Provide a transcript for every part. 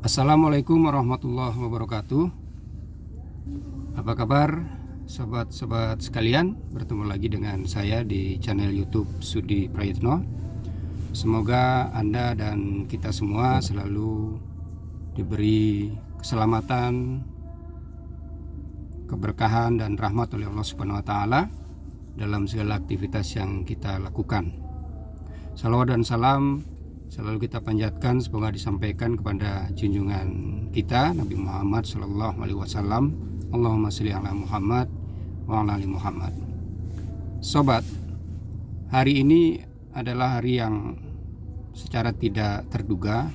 Assalamualaikum warahmatullahi wabarakatuh. Apa kabar sobat-sobat sekalian? Bertemu lagi dengan saya di channel YouTube Sudi Prayitno. Semoga Anda dan kita semua selalu diberi keselamatan, keberkahan dan rahmat oleh Allah Subhanahu wa taala dalam segala aktivitas yang kita lakukan. Salawat dan salam selalu kita panjatkan, semoga disampaikan kepada junjungan kita Nabi Muhammad Sallallahu Alaihi Wasallam. Allahumma sholli ala Muhammad wa ala ali Muhammad. Sobat, hari ini adalah hari yang secara tidak terduga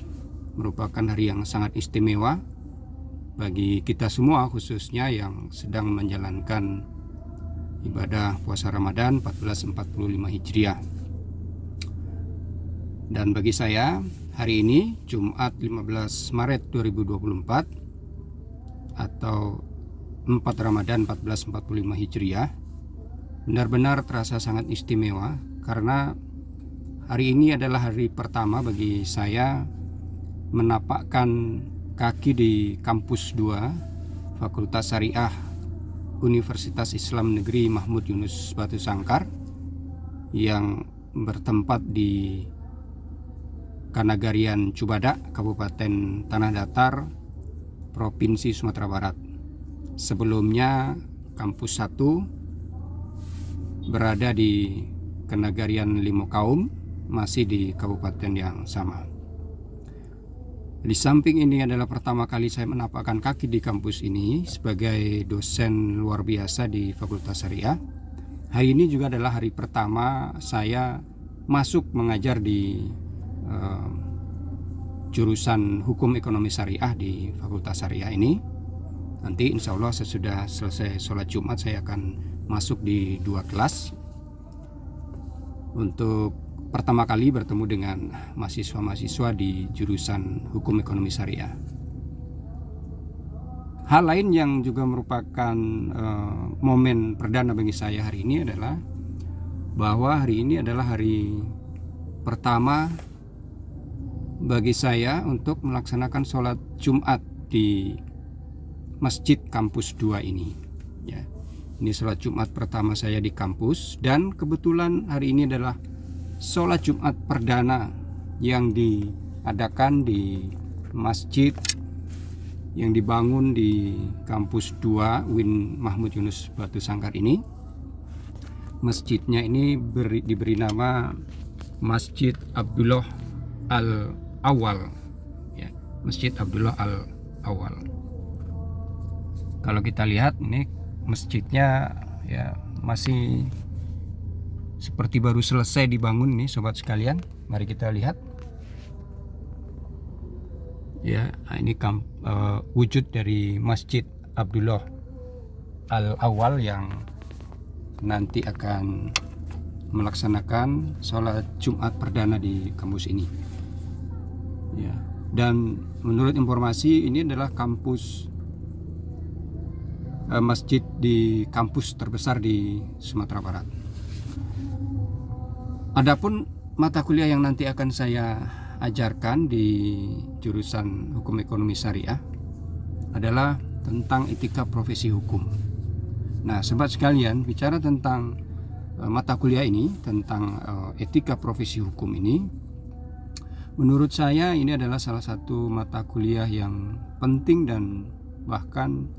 merupakan hari yang sangat istimewa bagi kita semua, khususnya yang sedang menjalankan ibadah puasa Ramadan 1445 Hijriah. Dan bagi saya, hari ini Jumat 15 Maret 2024 atau 4 Ramadan 1445 Hijriah benar-benar terasa sangat istimewa, karena hari ini adalah hari pertama bagi saya menapakkan kaki di kampus 2 Fakultas Syariah Universitas Islam Negeri Mahmud Yunus Batu Sangkar yang bertempat di Kanagarian Cubadak, Kabupaten Tanah Datar, Provinsi Sumatera Barat. Sebelumnya kampus 1 berada di Kanagarian Limokaum, masih di kabupaten yang sama. Di samping ini adalah pertama kali saya menapakkan kaki di kampus ini sebagai dosen luar biasa di Fakultas Syariah. Hari ini juga adalah hari pertama saya masuk mengajar di jurusan Hukum Ekonomi Syariah di Fakultas Syariah ini. Nanti insya Allah sesudah selesai sholat Jumat saya akan masuk di 2 kelas untuk pertama kali bertemu dengan mahasiswa-mahasiswa di jurusan Hukum Ekonomi Syariah. Hal lain yang juga merupakan momen perdana bagi saya hari ini adalah bahwa hari ini adalah hari pertama bagi saya untuk melaksanakan sholat Jumat di Masjid Kampus 2 ini. Ya, ini sholat Jumat pertama saya di kampus, dan kebetulan hari ini adalah sholat Jumat perdana yang diadakan di masjid yang dibangun di Kampus 2 UIN Mahmud Yunus Batu Sangkar ini. Masjidnya ini diberi nama Masjid Abdullah Al-Awwal, ya, Masjid Abdullah Al-Awwal. Kalau kita lihat ini masjidnya ya masih seperti baru selesai dibangun nih sobat sekalian. Mari kita lihat. Ya, ini wujud dari Masjid Abdullah Al-Awwal yang nanti akan melaksanakan sholat Jumat perdana di kampus ini. Ya, dan menurut informasi ini adalah masjid di kampus terbesar di Sumatera Barat. Adapun mata kuliah yang nanti akan saya ajarkan di jurusan Hukum Ekonomi Syariah adalah tentang etika profesi hukum. Nah, sobat sekalian, bicara tentang mata kuliah ini, tentang etika profesi hukum ini, menurut saya ini adalah salah satu mata kuliah yang penting dan bahkan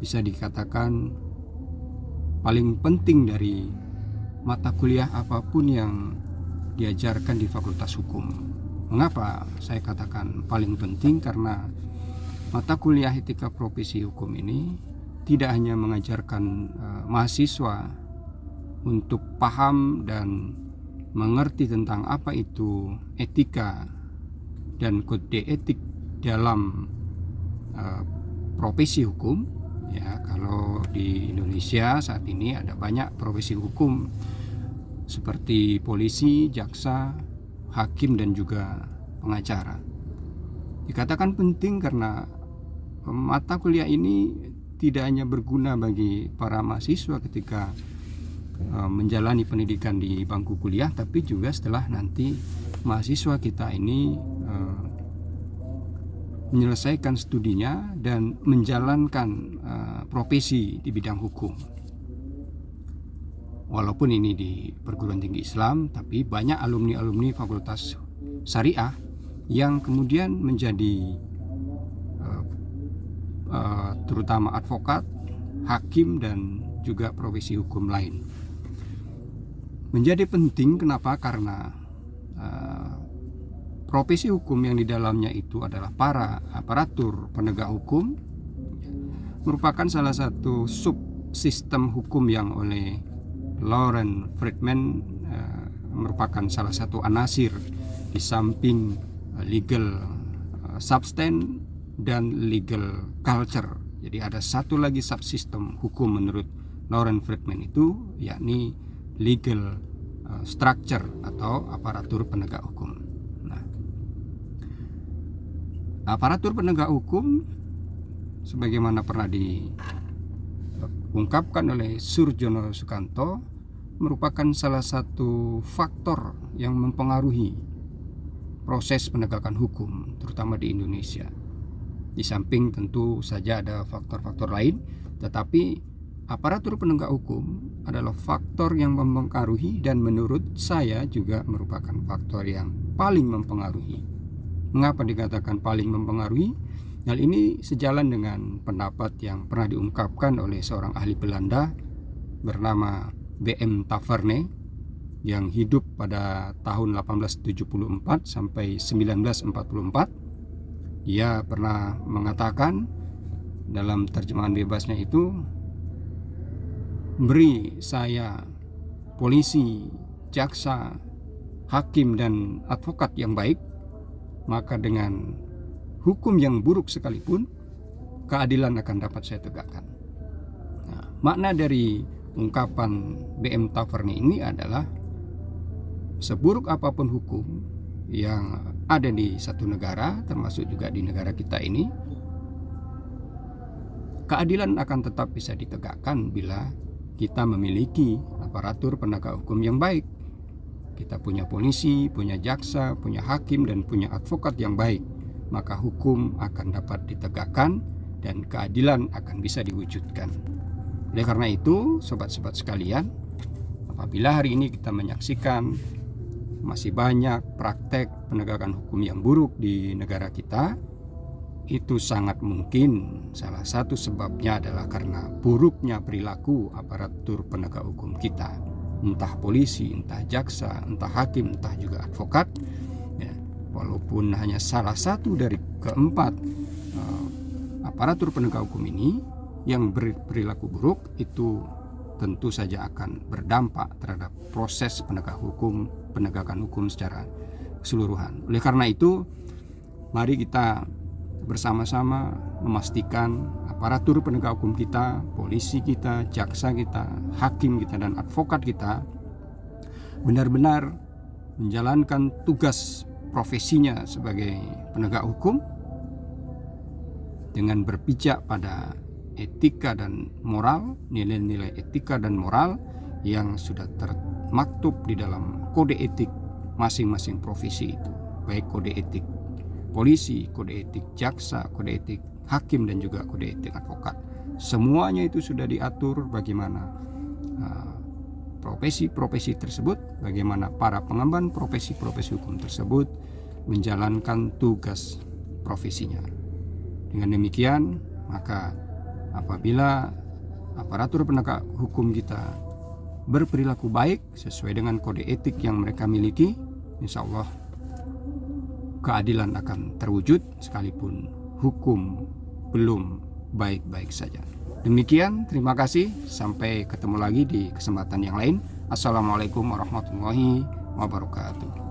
bisa dikatakan paling penting dari mata kuliah apapun yang diajarkan di Fakultas Hukum. Mengapa saya katakan paling penting? Karena mata kuliah etika profesi hukum ini tidak hanya mengajarkan mahasiswa untuk paham dan mengerti tentang apa itu etika dan kode etik dalam profesi hukum. Ya, kalau di Indonesia saat ini ada banyak profesi hukum seperti polisi, jaksa, hakim dan juga pengacara. Dikatakan penting karena mata kuliah ini tidak hanya berguna bagi para mahasiswa ketika menjalani pendidikan di bangku kuliah, tapi juga setelah nanti mahasiswa kita ini menyelesaikan studinya dan menjalankan profesi di bidang hukum. Walaupun ini di perguruan tinggi Islam, tapi banyak alumni-alumni Fakultas Syariah yang kemudian menjadi terutama advokat, hakim, dan juga profesi hukum lain. Menjadi penting kenapa? Karena profesi hukum yang di dalamnya itu adalah para aparatur penegak hukum merupakan salah satu subsistem hukum yang oleh Lawrence Friedman merupakan salah satu anasir di samping legal substance dan legal culture. Jadi ada satu lagi subsistem hukum menurut Lawrence Friedman itu, yakni legal structure atau aparatur penegak hukum. Nah, aparatur penegak hukum sebagaimana pernah diungkapkan oleh Surjono Sukanto merupakan salah satu faktor yang mempengaruhi proses penegakan hukum terutama di Indonesia. Di samping tentu saja ada faktor-faktor lain, tetapi aparatur penegak hukum adalah faktor yang mempengaruhi dan menurut saya juga merupakan faktor yang paling mempengaruhi. Mengapa dikatakan paling mempengaruhi? Hal ini sejalan dengan pendapat yang pernah diungkapkan oleh seorang ahli Belanda bernama W.M. Taveerne yang hidup pada tahun 1874 sampai 1944. Ia pernah mengatakan dalam terjemahan bebasnya itu, beri saya polisi, jaksa, hakim, dan advokat yang baik, maka dengan hukum yang buruk sekalipun, keadilan akan dapat saya tegakkan. Nah, makna dari ungkapan W.M. Taveerne ini adalah seburuk apapun hukum yang ada di satu negara, termasuk juga di negara kita ini, keadilan akan tetap bisa ditegakkan bila kita memiliki aparatur penegak hukum yang baik. Kita punya polisi, punya jaksa, punya hakim, dan punya advokat yang baik, maka hukum akan dapat ditegakkan dan keadilan akan bisa diwujudkan. Oleh karena itu, sobat-sobat sekalian, apabila hari ini kita menyaksikan masih banyak praktek penegakan hukum yang buruk di negara kita, itu sangat mungkin salah satu sebabnya adalah karena buruknya perilaku aparatur penegak hukum kita, entah polisi, entah jaksa, entah hakim, entah juga advokat. Ya, walaupun hanya salah satu dari keempat aparatur penegak hukum ini yang berperilaku buruk, itu tentu saja akan berdampak terhadap proses penegakan hukum secara keseluruhan. Oleh karena itu, mari kita bersama-sama memastikan aparatur penegak hukum kita, polisi kita, jaksa kita, hakim kita, dan advokat kita benar-benar menjalankan tugas profesinya sebagai penegak hukum dengan berpijak pada etika dan moral, nilai-nilai etika dan moral yang sudah termaktub di dalam kode etik masing-masing profesi itu, baik kode etik polisi, kode etik jaksa, kode etik hakim, dan juga kode etik advokat. Semuanya itu sudah diatur bagaimana profesi-profesi tersebut, bagaimana para pengemban profesi-profesi hukum tersebut menjalankan tugas profesinya. Dengan demikian, maka apabila aparatur penegak hukum kita berperilaku baik sesuai dengan kode etik yang mereka miliki, insya Allah keadilan akan terwujud sekalipun hukum belum baik-baik saja. Demikian, terima kasih. Sampai ketemu lagi di kesempatan yang lain. Assalamualaikum warahmatullahi wabarakatuh.